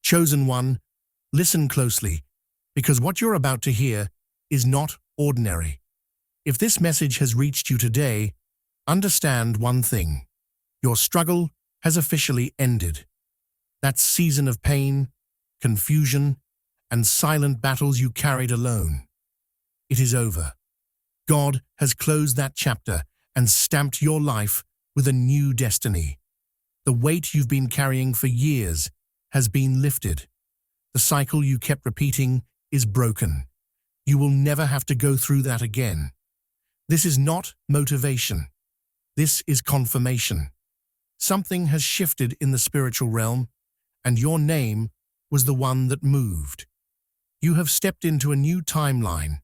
Chosen one, listen closely, because what you're about to hear is not ordinary. If this message has reached you today, understand one thing. Your struggle has officially ended. That season of pain, confusion, and silent battles you carried alone. It is over. God has closed that chapter and stamped your life with a new destiny. The weight you've been carrying for years has been lifted. The cycle you kept repeating is broken. You will never have to go through that again. This is not motivation. This is confirmation. Something has shifted in the spiritual realm, and your name was the one that moved. You have stepped into a new timeline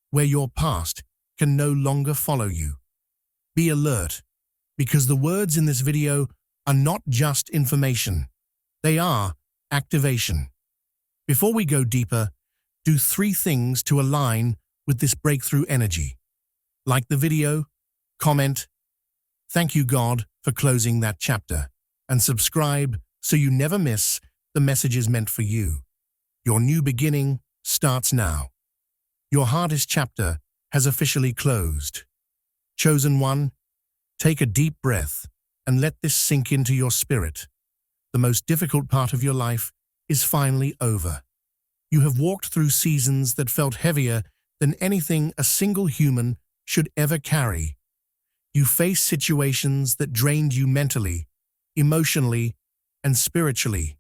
where your past can no longer follow you. Be alert, because the words in this video are not just information. They are activation. Before we go deeper, do 3 things to align with this breakthrough energy. Like the video, comment, "Thank you, God, for closing that chapter," and subscribe so you never miss the messages meant for you. Your new beginning starts now. Your hardest chapter has officially closed. Chosen one, take a deep breath and let this sink into your spirit. The most difficult part of your life is finally over. You have walked through seasons that felt heavier than anything a single human should ever carry. You faced situations that drained you mentally, emotionally, and spiritually,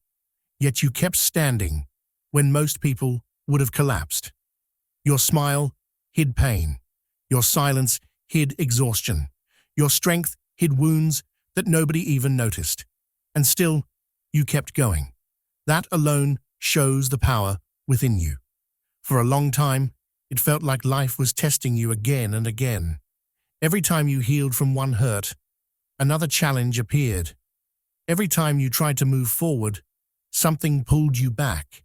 yet you kept standing when most people would have collapsed. Your smile hid pain. Your silence hid exhaustion. Your strength hid wounds that nobody even noticed. And still, you kept going. That alone shows the power within you. For a long time, it felt like life was testing you again and again. Every time you healed from one hurt, another challenge appeared. Every time you tried to move forward, something pulled you back.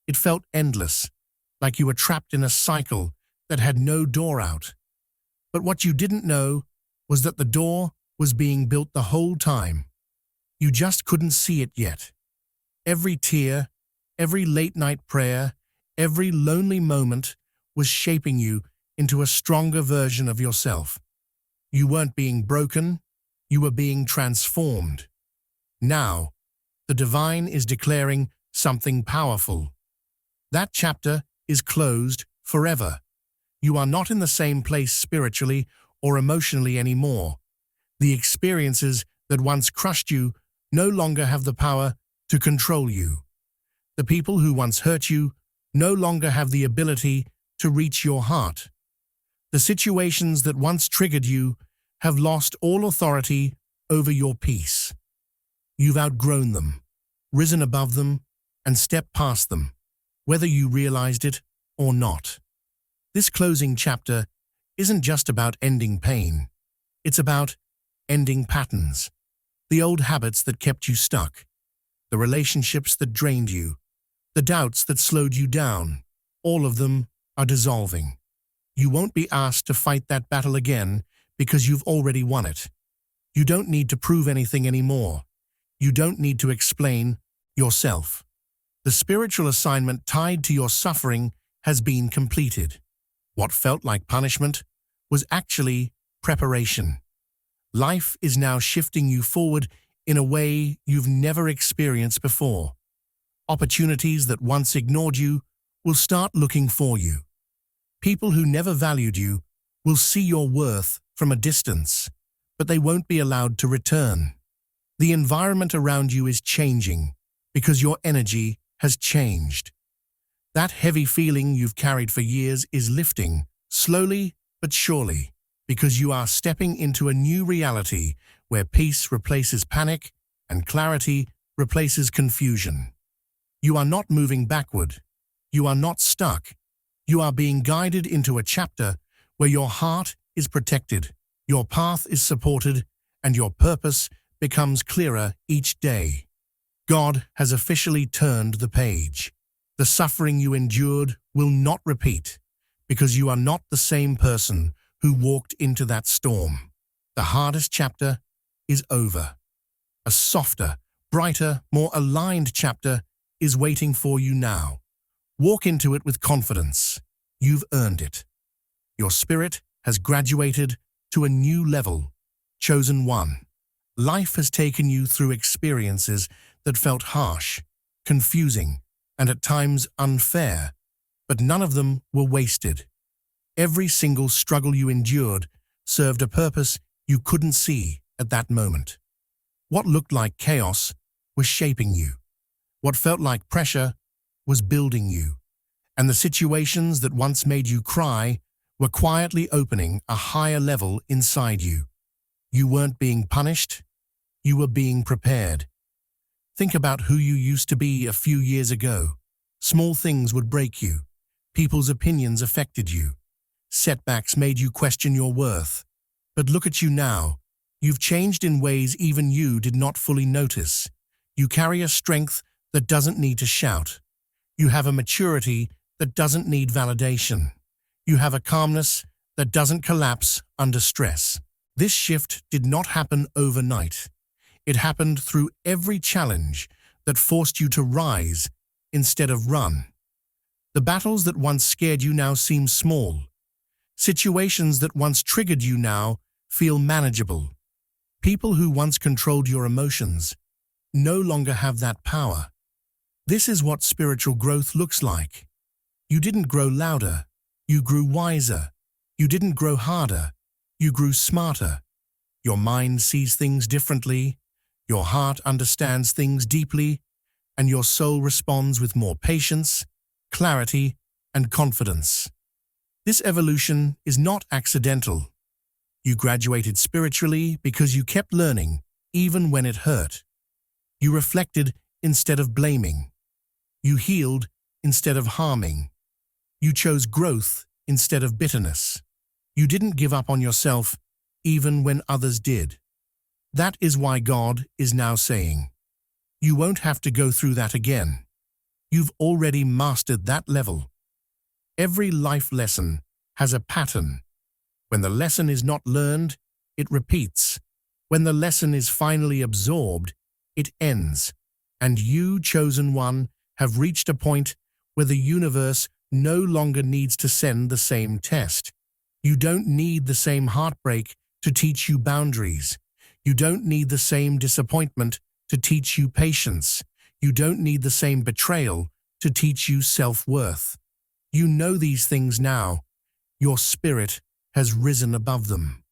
It felt endless, like you were trapped in a cycle that had no door out. But what you didn't know was that the door was being built the whole time. You just couldn't see it yet. Every tear, every late-night prayer, every lonely moment was shaping you into a stronger version of yourself. You weren't being broken, you were being transformed. Now, the divine is declaring something powerful. That chapter is closed forever. You are not in the same place spiritually or emotionally anymore. The experiences that once crushed you no longer have the power to control you. The people who once hurt you no longer have the ability to reach your heart. The situations that once triggered you have lost all authority over your peace. You've outgrown them, risen above them, and stepped past them, whether you realized it or not. This closing chapter isn't just about ending pain. It's about ending patterns, the old habits that kept you stuck, the relationships that drained you, the doubts that slowed you down. All of them are dissolving. You won't be asked to fight that battle again because you've already won it. You don't need to prove anything anymore. You don't need to explain yourself. The spiritual assignment tied to your suffering has been completed. What felt like punishment was actually preparation. Life is now shifting you forward in a way you've never experienced before. Opportunities that once ignored you will start looking for you. People who never valued you will see your worth from a distance, but they won't be allowed to return. The environment around you is changing because your energy has changed. That heavy feeling you've carried for years is lifting, slowly but surely, because you are stepping into a new reality where peace replaces panic and clarity replaces confusion. You are not moving backward. You are not stuck. You are being guided into a chapter where your heart is protected, your path is supported, and your purpose becomes clearer each day. God has officially turned the page. The suffering you endured will not repeat, because you are not the same person who walked into that storm. The hardest chapter is over. A softer, brighter, more aligned chapter is waiting for you now. Walk into it with confidence. You've earned it. Your spirit has graduated to a new level. Chosen one. Life has taken you through experiences that felt harsh, confusing, and at times unfair, but none of them were wasted. Every single struggle you endured served a purpose you couldn't see at that moment. What looked like chaos was shaping you. What felt like pressure was building you. And the situations that once made you cry were quietly opening a higher level inside you. You weren't being punished, you were being prepared. Think about who you used to be a few years ago. Small things would break you. People's opinions affected you. Setbacks made you question your worth. But look at you now. You've changed in ways even you did not fully notice. You carry a strength that doesn't need to shout. You have a maturity that doesn't need validation. You have a calmness that doesn't collapse under stress. This shift did not happen overnight. It happened through every challenge that forced you to rise instead of run. The battles that once scared you now seem small. Situations that once triggered you now feel manageable. People who once controlled your emotions no longer have that power. This is what spiritual growth looks like. You didn't grow louder, you grew wiser. You didn't grow harder, you grew smarter. Your mind sees things differently, your heart understands things deeply, and your soul responds with more patience, clarity, and confidence. This evolution is not accidental. You graduated spiritually because you kept learning, even when it hurt. You reflected instead of blaming. You healed instead of harming. You chose growth instead of bitterness. You didn't give up on yourself, even when others did. That is why God is now saying, you won't have to go through that again. You've already mastered that level. Every life lesson has a pattern. When the lesson is not learned, it repeats. When the lesson is finally absorbed, it ends. And you, chosen one, have reached a point where the universe no longer needs to send the same test. You don't need the same heartbreak to teach you boundaries. You don't need the same disappointment to teach you patience. You don't need the same betrayal to teach you self-worth. You know these things now. Your spirit has risen above them.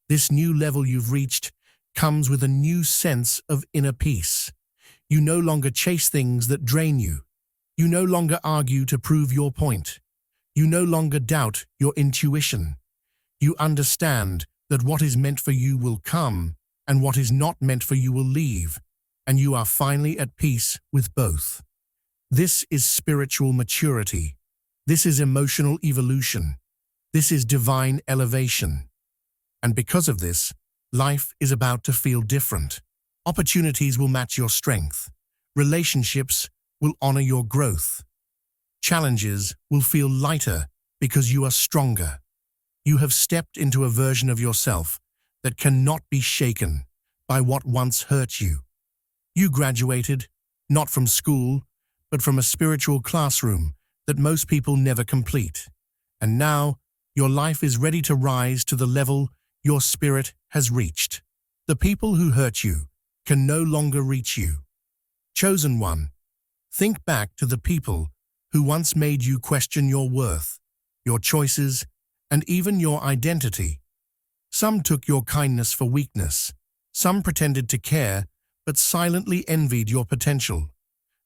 This new level you've reached comes with a new sense of inner peace. You no longer chase things that drain you. You no longer argue to prove your point. You no longer doubt your intuition. You understand that what is meant for you will come, and what is not meant for you will leave, and you are finally at peace with both. This is spiritual maturity. This is emotional evolution. This is divine elevation. And because of this, life is about to feel different. Opportunities will match your strength. Relationships will honor your growth. Challenges will feel lighter because you are stronger. You have stepped into a version of yourself that cannot be shaken by what once hurt you. You graduated, not from school, but from a spiritual classroom that most people never complete. And now, your life is ready to rise to the level your spirit has reached. The people who hurt you can no longer reach you. Chosen one, think back to the people who once made you question your worth, your choices, and even your identity. Some took your kindness for weakness. Some pretended to care, but silently envied your potential.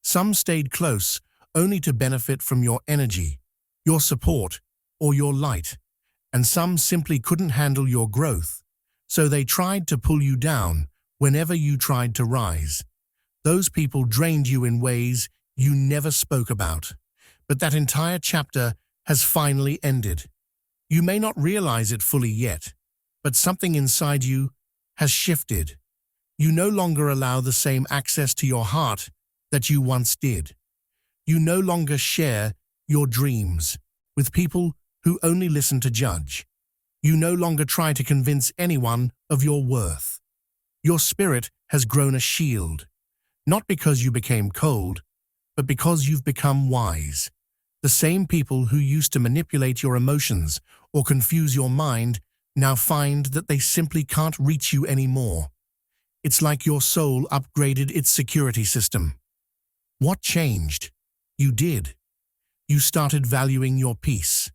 Some stayed close only to benefit from your energy, your support, or your light. And some simply couldn't handle your growth, so they tried to pull you down whenever you tried to rise. Those people drained you in ways you never spoke about. But that entire chapter has finally ended. You may not realize it fully yet, but something inside you has shifted. You no longer allow the same access to your heart that you once did. You no longer share your dreams with people who only listen to judge. You no longer try to convince anyone of your worth. Your spirit has grown a shield, not because you became cold, but because you've become wise. The same people who used to manipulate your emotions or confuse your mind now find that they simply can't reach you anymore. It's like your soul upgraded its security system. What changed? You did. You started valuing your peace.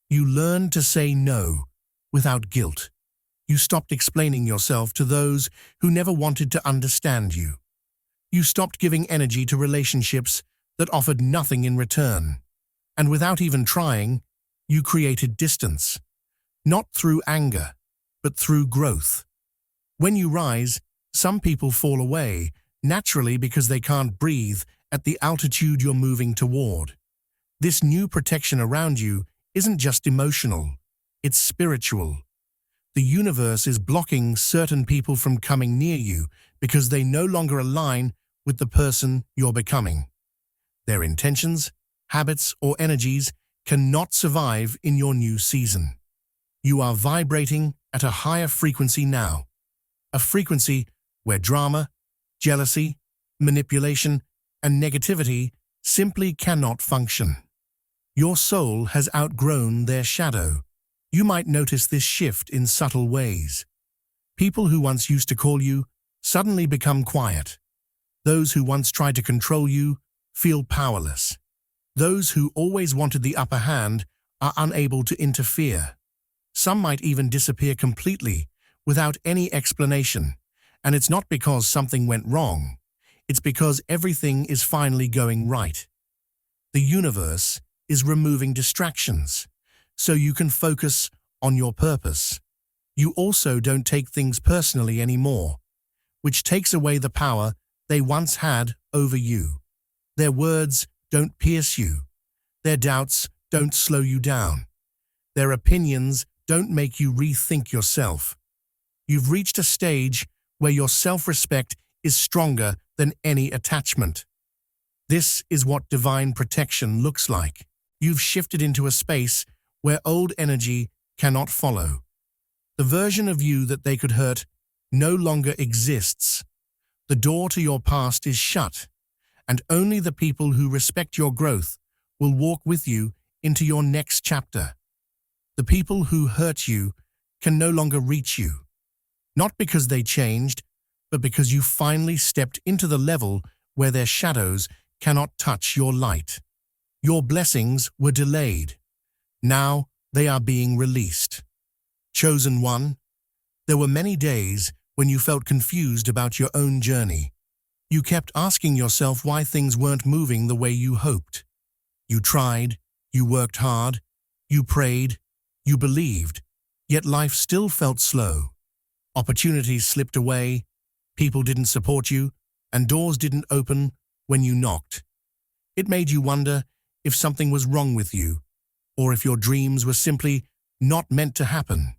You learned to say no without guilt. You stopped explaining yourself to those who never wanted to understand you. You stopped giving energy to relationships that offered nothing in return. And without even trying, you created distance. Not through anger, but through growth. When you rise, some people fall away, naturally because they can't breathe at the altitude you're moving toward. This new protection around you isn't just emotional, it's spiritual. The universe is blocking certain people from coming near you because they no longer align with the person you're becoming. Their intentions, habits, or energies cannot survive in your new season. You are vibrating at a higher frequency now, a frequency where drama, jealousy, manipulation, and negativity simply cannot function. Your soul has outgrown their shadow. You might notice this shift in subtle ways. People who once used to call you suddenly become quiet. Those who once tried to control you feel powerless. Those who always wanted the upper hand are unable to interfere. Some might even disappear completely without any explanation. And it's not because something went wrong. It's because everything is finally going right. The universe is removing distractions, so you can focus on your purpose. You also don't take things personally anymore, which takes away the power they once had over you. Their words don't pierce you. Their doubts don't slow you down. Their opinions don't make you rethink yourself. You've reached a stage where your self-respect is stronger than any attachment. This is what divine protection looks like. You've shifted into a space where old energy cannot follow. The version of you that they could hurt no longer exists. The door to your past is shut, and only the people who respect your growth will walk with you into your next chapter. The people who hurt you can no longer reach you, not because they changed, but because you finally stepped into the level where their shadows cannot touch your light. Your blessings were delayed. Now they are being released. Chosen one, there were many days when you felt confused about your own journey. You kept asking yourself why things weren't moving the way you hoped. You tried, you worked hard, you prayed, you believed, yet life still felt slow. Opportunities slipped away, people didn't support you, and doors didn't open when you knocked. It made you wonder if something was wrong with you, or if your dreams were simply not meant to happen.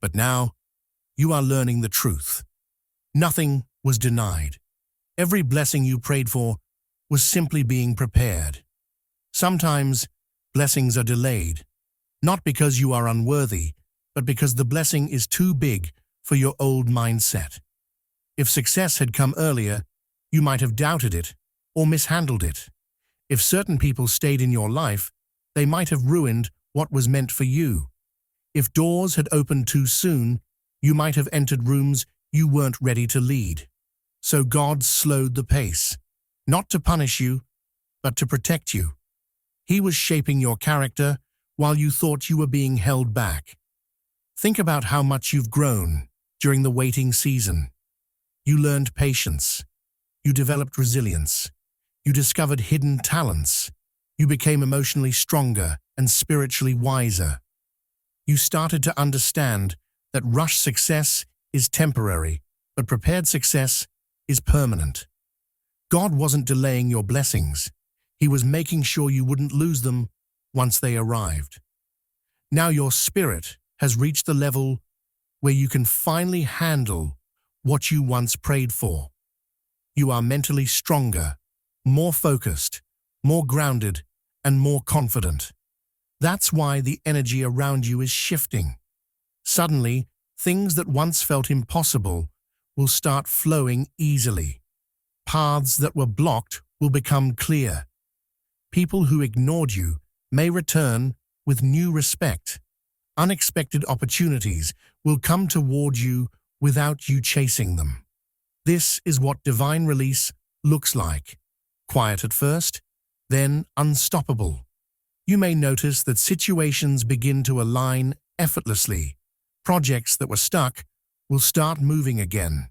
But now, you are learning the truth. Nothing was denied. Every blessing you prayed for was simply being prepared. Sometimes, blessings are delayed, not because you are unworthy, but because the blessing is too big for your old mindset. If success had come earlier, you might have doubted it or mishandled it. If certain people stayed in your life, they might have ruined what was meant for you. If doors had opened too soon, you might have entered rooms you weren't ready to lead. So God slowed the pace, not to punish you, but to protect you. He was shaping your character while you thought you were being held back. Think about how much you've grown during the waiting season. You learned patience. You developed resilience. You discovered hidden talents. You became emotionally stronger and spiritually wiser. You started to understand that rushed success is temporary, but prepared success is permanent. God wasn't delaying your blessings. He was making sure you wouldn't lose them once they arrived. Now your spirit has reached the level where you can finally handle what you once prayed for. You are mentally stronger, more focused, more grounded, and more confident. That's why the energy around you is shifting. Suddenly, things that once felt impossible will start flowing easily. Paths that were blocked will become clear. People who ignored you may return with new respect. Unexpected opportunities will come toward you without you chasing them. This is what divine release looks like. Quiet at first, then unstoppable. You may notice that situations begin to align effortlessly. Projects that were stuck will start moving again.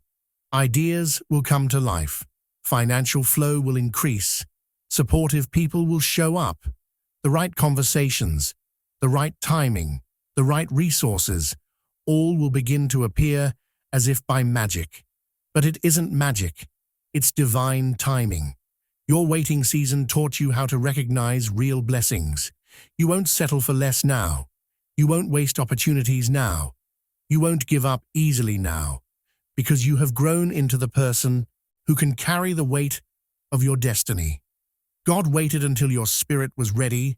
Ideas will come to life. Financial flow will increase. Supportive people will show up. The right conversations, the right timing, the right resources, all will begin to appear as if by magic. But it isn't magic. It's divine timing. Your waiting season taught you how to recognize real blessings. You won't settle for less now. You won't waste opportunities now. You won't give up easily now, because you have grown into the person who can carry the weight of your destiny. God waited until your spirit was ready,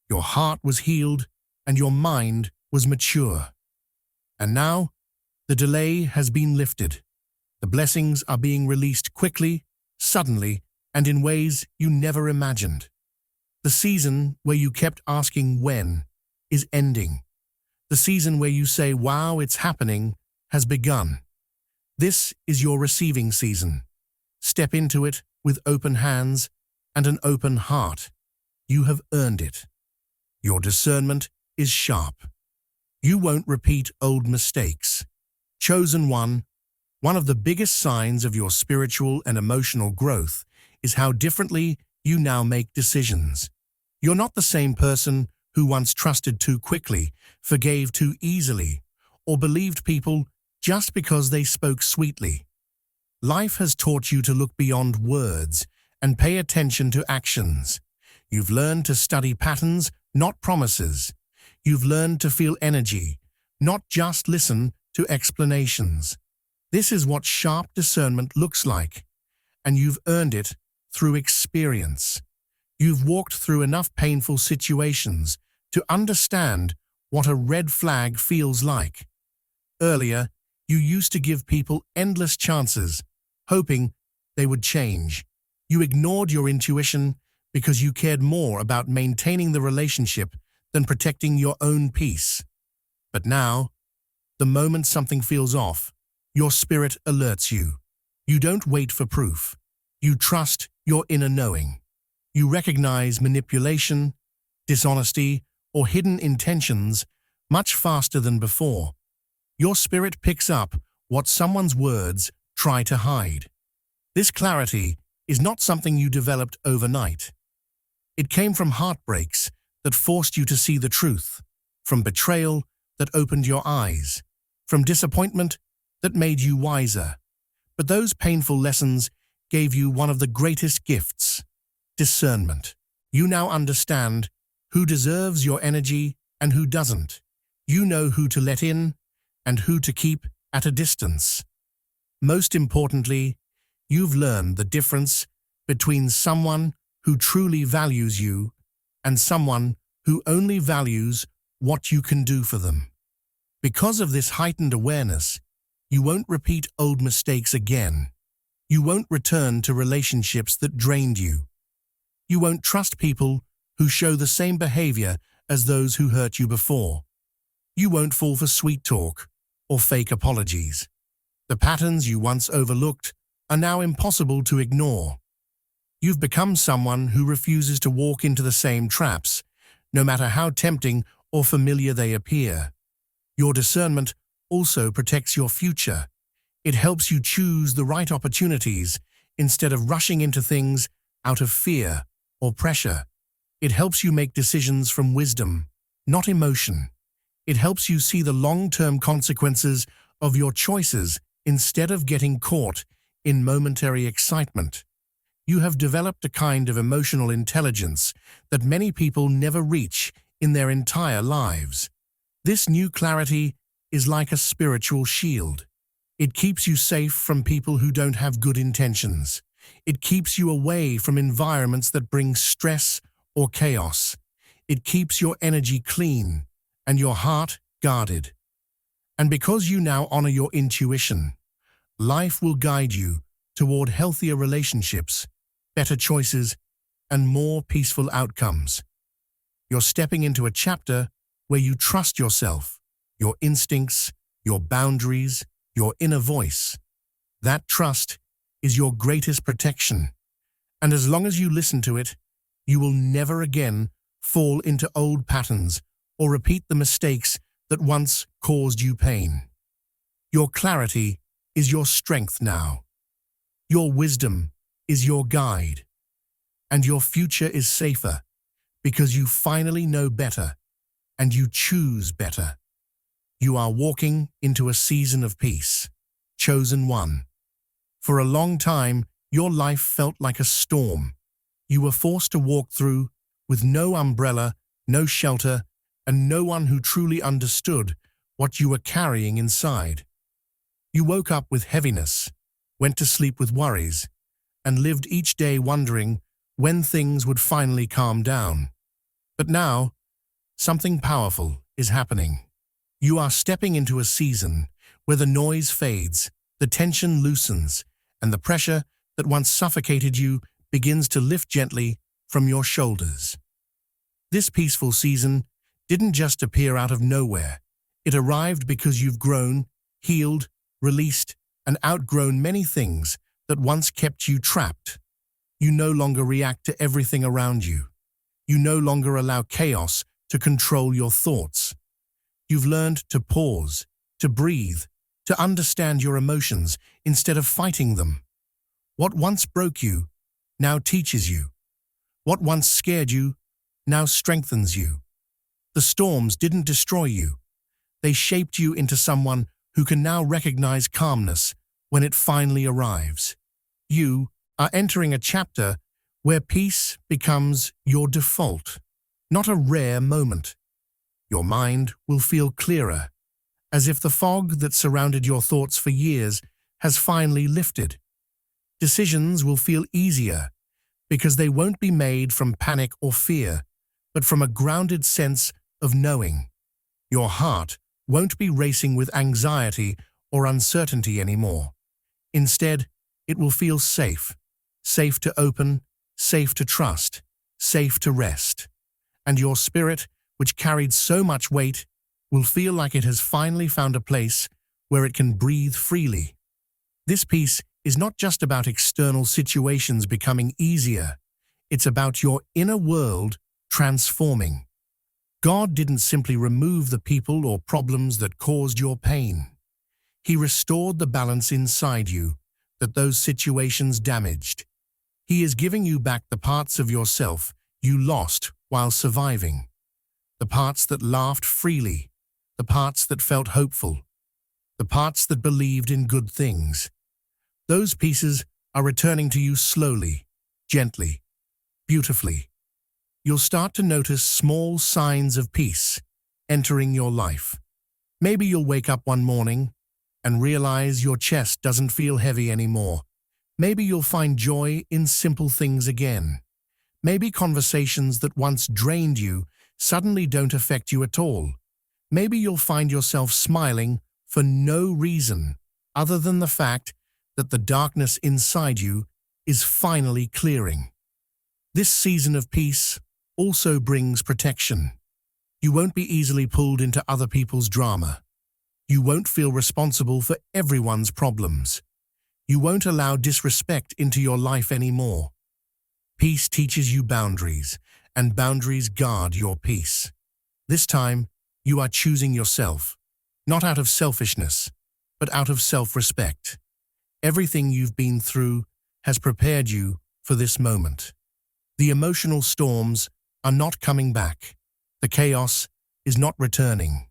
your heart was healed, and your mind was mature. And now, the delay has been lifted. The blessings are being released quickly, suddenly, and in ways you never imagined. The season where you kept asking when is ending. The season where you say, "Wow, it's happening," has begun. This is your receiving season. Step into it with open hands and an open heart. You have earned it. Your discernment is sharp. You won't repeat old mistakes. Chosen one of the biggest signs of your spiritual and emotional growth is how differently you now make decisions. You're not the same person who once trusted too quickly, forgave too easily, or believed people just because they spoke sweetly. Life has taught you to look beyond words and pay attention to actions. You've learned to study patterns, not promises. You've learned to feel energy, not just listen to explanations. This is what sharp discernment looks like, and you've earned it through experience. You've walked through enough painful situations to understand what a red flag feels like. Earlier, you used to give people endless chances, hoping they would change. You ignored your intuition because you cared more about maintaining the relationship than protecting your own peace. But now, the moment something feels off, your spirit alerts you. You don't wait for proof. You trust your inner knowing. You recognize manipulation, dishonesty, or hidden intentions much faster than before. Your spirit picks up what someone's words try to hide. This clarity is not something you developed overnight. It came from heartbreaks that forced you to see the truth, from betrayal that opened your eyes, from disappointment that made you wiser. But those painful lessons gave you one of the greatest gifts: discernment. You now understand who deserves your energy and who doesn't. You know who to let in and who to keep at a distance. Most importantly, you've learned the difference between someone who truly values you and someone who only values what you can do for them. Because of this heightened awareness, you won't repeat old mistakes again. You won't return to relationships that drained you. You won't trust people who show the same behavior as those who hurt you before. You won't fall for sweet talk or fake apologies. The patterns you once overlooked are now impossible to ignore. You've become someone who refuses to walk into the same traps, no matter how tempting or familiar they appear. Your discernment also protects your future. It helps you choose the right opportunities instead of rushing into things out of fear or pressure. It helps you make decisions from wisdom, not emotion. It helps you see the long-term consequences of your choices instead of getting caught in momentary excitement. You have developed a kind of emotional intelligence that many people never reach in their entire lives. This new clarity is like a spiritual shield. It keeps you safe from people who don't have good intentions. It keeps you away from environments that bring stress or chaos. It keeps your energy clean and your heart guarded. And because you now honor your intuition, life will guide you toward healthier relationships, better choices, and more peaceful outcomes. You're stepping into a chapter where you trust yourself, your instincts, your boundaries, your inner voice. That trust is your greatest protection, and as long as you listen to it, you will never again fall into old patterns or repeat the mistakes that once caused you pain. Your clarity is your strength now. Your wisdom is your guide, and your future is safer because you finally know better and you choose better. You are walking into a season of peace, chosen one. For a long time, your life felt like a storm. You were forced to walk through with no umbrella, no shelter, and no one who truly understood what you were carrying inside. You woke up with heaviness, went to sleep with worries, and lived each day wondering when things would finally calm down. But now, something powerful is happening. You are stepping into a season where the noise fades, the tension loosens, and the pressure that once suffocated you begins to lift gently from your shoulders. This peaceful season didn't just appear out of nowhere. It arrived because you've grown, healed, released, and outgrown many things that once kept you trapped. You no longer react to everything around you. You no longer allow chaos to control your thoughts. You've learned to pause, to breathe, to understand your emotions instead of fighting them. What once broke you now teaches you. What once scared you now strengthens you. The storms didn't destroy you. They shaped you into someone who can now recognize calmness when it finally arrives. You are entering a chapter where peace becomes your default, not a rare moment. Your mind will feel clearer, as if the fog that surrounded your thoughts for years has finally lifted. Decisions will feel easier because they won't be made from panic or fear, but from a grounded sense of knowing. Your heart won't be racing with anxiety or uncertainty anymore. Instead, it will feel safe, safe to open, safe to trust, safe to rest. And your spirit, which carried so much weight, will feel like it has finally found a place where it can breathe freely. This peace is not just about external situations becoming easier. It's about your inner world transforming. God didn't simply remove the people or problems that caused your pain. He restored the balance inside you that those situations damaged. He is giving you back the parts of yourself you lost while surviving. The parts that laughed freely, the parts that felt hopeful, the parts that believed in good things. Those pieces are returning to you slowly, gently, beautifully. You'll start to notice small signs of peace entering your life. Maybe you'll wake up one morning and realize your chest doesn't feel heavy anymore. Maybe you'll find joy in simple things again. Maybe conversations that once drained you suddenly don't affect you at all. Maybe you'll find yourself smiling for no reason other than the fact that the darkness inside you is finally clearing. This season of peace also brings protection. You won't be easily pulled into other people's drama. You won't feel responsible for everyone's problems. You won't allow disrespect into your life anymore. Peace teaches you boundaries, and boundaries guard your peace. This time, you are choosing yourself, not out of selfishness, but out of self-respect. Everything you've been through has prepared you for this moment. The emotional storms are not coming back. The chaos is not returning.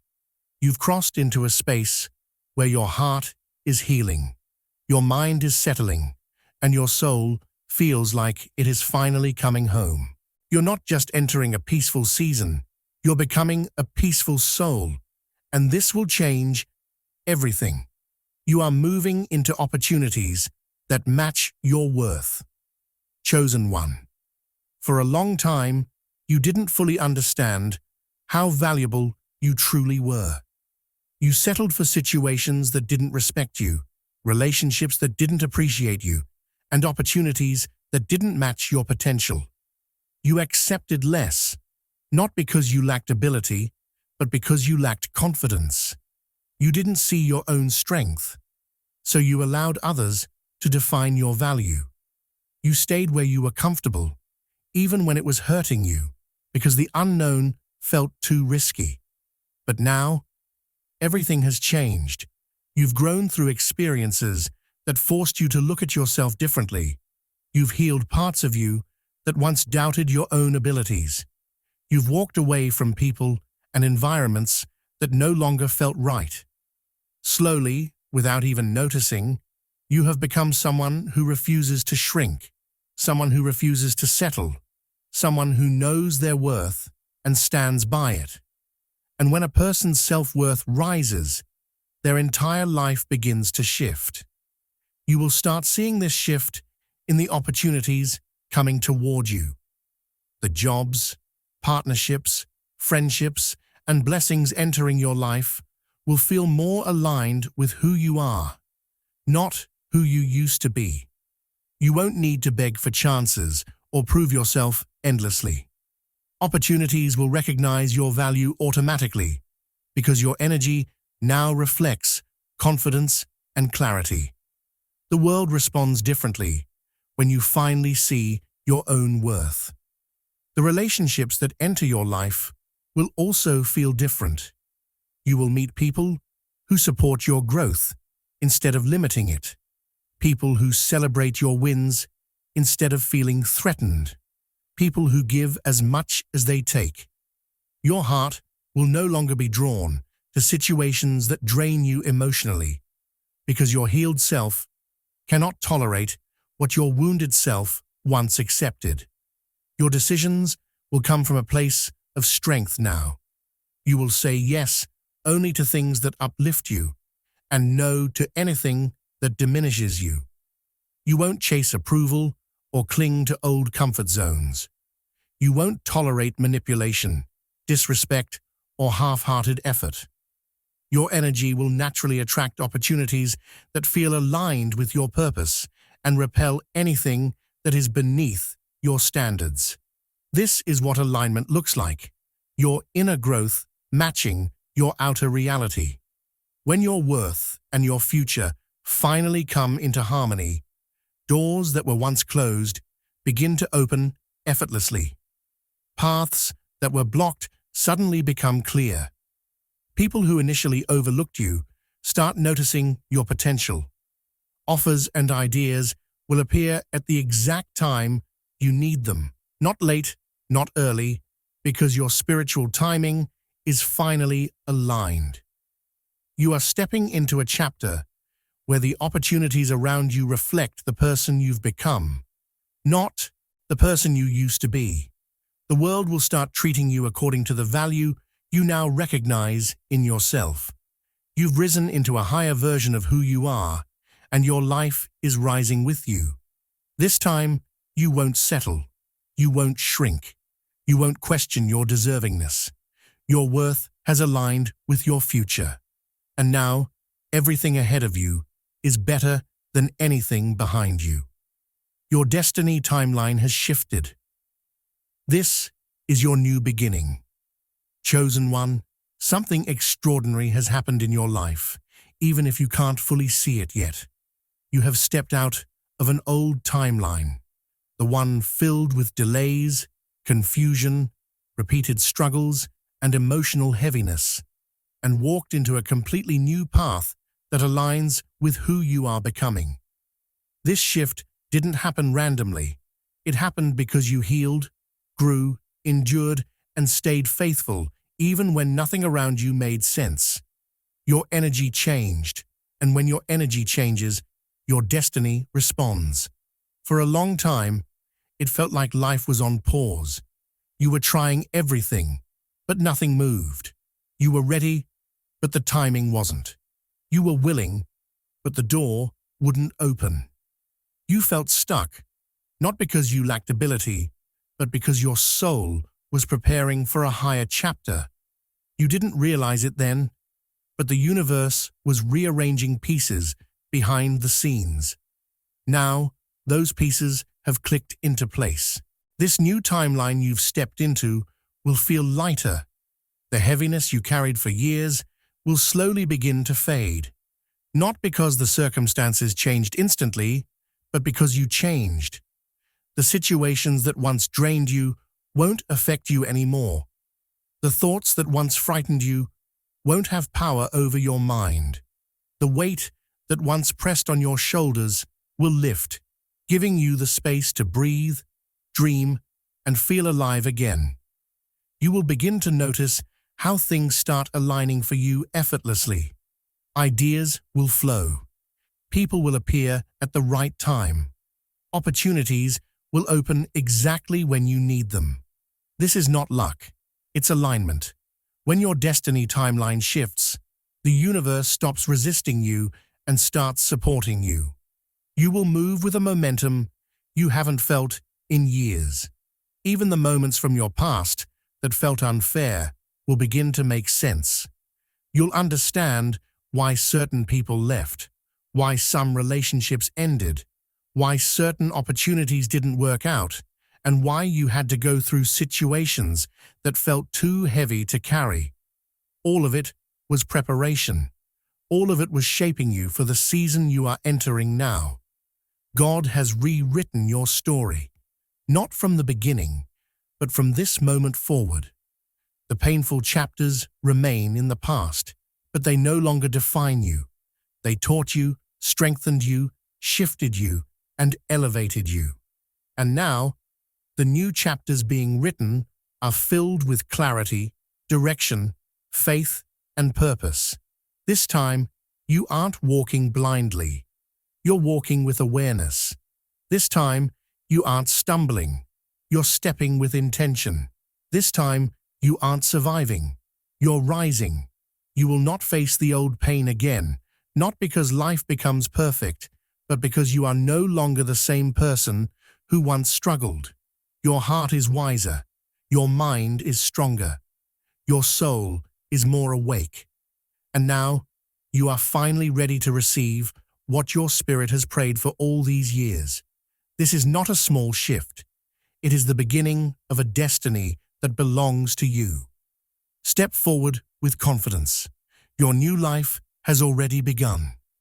You've crossed into a space where your heart is healing, your mind is settling, and your soul feels like it is finally coming home. You're not just entering a peaceful season, you're becoming a peaceful soul, and this will change everything. You are moving into opportunities that match your worth. Chosen one. For a long time, you didn't fully understand how valuable you truly were. You settled for situations that didn't respect you, relationships that didn't appreciate you, and opportunities that didn't match your potential. You accepted less, not because you lacked ability, but because you lacked confidence. You didn't see your own strength, so you allowed others to define your value. You stayed where you were comfortable, even when it was hurting you, because the unknown felt too risky. But now, everything has changed. You've grown through experiences that forced you to look at yourself differently. You've healed parts of you that once doubted your own abilities. You've walked away from people and environments that no longer felt right. Slowly, without even noticing, you have become someone who refuses to shrink, someone who refuses to settle, someone who knows their worth and stands by it. And when a person's self-worth rises, their entire life begins to shift. You will start seeing this shift in the opportunities coming toward you. The jobs, partnerships, friendships, and blessings entering your life will feel more aligned with who you are, not who you used to be. You won't need to beg for chances or prove yourself endlessly. Opportunities will recognize your value automatically because your energy now reflects confidence and clarity. The world responds differently when you finally see your own worth. The relationships that enter your life will also feel different. You will meet people who support your growth instead of limiting it, people who celebrate your wins instead of feeling threatened, people who give as much as they take. Your heart will no longer be drawn to situations that drain you emotionally, because your healed self cannot tolerate what your wounded self once accepted. Your decisions will come from a place of strength now. You will say yes only to things that uplift you and no to anything that diminishes you. You won't chase approval or cling to old comfort zones. You won't tolerate manipulation, disrespect, or half-hearted effort. Your energy will naturally attract opportunities that feel aligned with your purpose and repel anything that is beneath your standards. This is what alignment looks like, your inner growth matching your outer reality. When your worth and your future finally come into harmony, doors that were once closed begin to open effortlessly. Paths that were blocked suddenly become clear. People who initially overlooked you start noticing your potential. Offers and ideas will appear at the exact time you need them, not late, not early, because your spiritual timing is finally aligned. You are stepping into a chapter where the opportunities around you reflect the person you've become, not the person you used to be. The world will start treating you according to the value you now recognize in yourself. You've risen into a higher version of who you are, and your life is rising with you. This time, you won't settle. You won't shrink. You won't question your deservingness. Your worth has aligned with your future. And now, everything ahead of you is better than anything behind you. Your destiny timeline has shifted. This is your new beginning. Chosen one, something extraordinary has happened in your life, even if you can't fully see it yet. You have stepped out of an old timeline, the one filled with delays, confusion, repeated struggles, and emotional heaviness, and walked into a completely new path that aligns with who you are becoming. This shift didn't happen randomly. It happened because you healed, grew, endured, and stayed faithful even when nothing around you made sense. Your energy changed, and when your energy changes, your destiny responds. For a long time, it felt like life was on pause. You were trying everything, but nothing moved. You were ready, but the timing wasn't. You were willing, but the door wouldn't open. You felt stuck, not because you lacked ability, but because your soul was preparing for a higher chapter. You didn't realize it then, but the universe was rearranging pieces behind the scenes. Now, those pieces have clicked into place. This new timeline you've stepped into will feel lighter. The heaviness you carried for years will slowly begin to fade. Not because the circumstances changed instantly, but because you changed. The situations that once drained you won't affect you anymore. The thoughts that once frightened you won't have power over your mind. The weight that once pressed on your shoulders will lift, giving you the space to breathe, dream, and feel alive again. You will begin to notice how things start aligning for you effortlessly. Ideas will flow. People will appear at the right time. Opportunities will open exactly when you need them. This is not luck, it's alignment. When your destiny timeline shifts, the universe stops resisting you and starts supporting you. You will move with a momentum you haven't felt in years. Even the moments from your past that felt unfair will begin to make sense. You'll understand why certain people left, why some relationships ended, why certain opportunities didn't work out, and why you had to go through situations that felt too heavy to carry. All of it was preparation. All of it was shaping you for the season you are entering now. God has rewritten your story, not from the beginning, but from this moment forward. The painful chapters remain in the past, but they no longer define you. They taught you, strengthened you, shifted you, and elevated you. And now, the new chapters being written are filled with clarity, direction, faith, and purpose. This time, you aren't walking blindly. You're walking with awareness. This time, you aren't stumbling. You're stepping with intention. This time, you aren't surviving. You're rising. You will not face the old pain again, not because life becomes perfect, but because you are no longer the same person who once struggled. Your heart is wiser. Your mind is stronger. Your soul is more awake. And now, you are finally ready to receive what your spirit has prayed for all these years. This is not a small shift. It is the beginning of a destiny that belongs to you. Step forward with confidence. Your new life has already begun.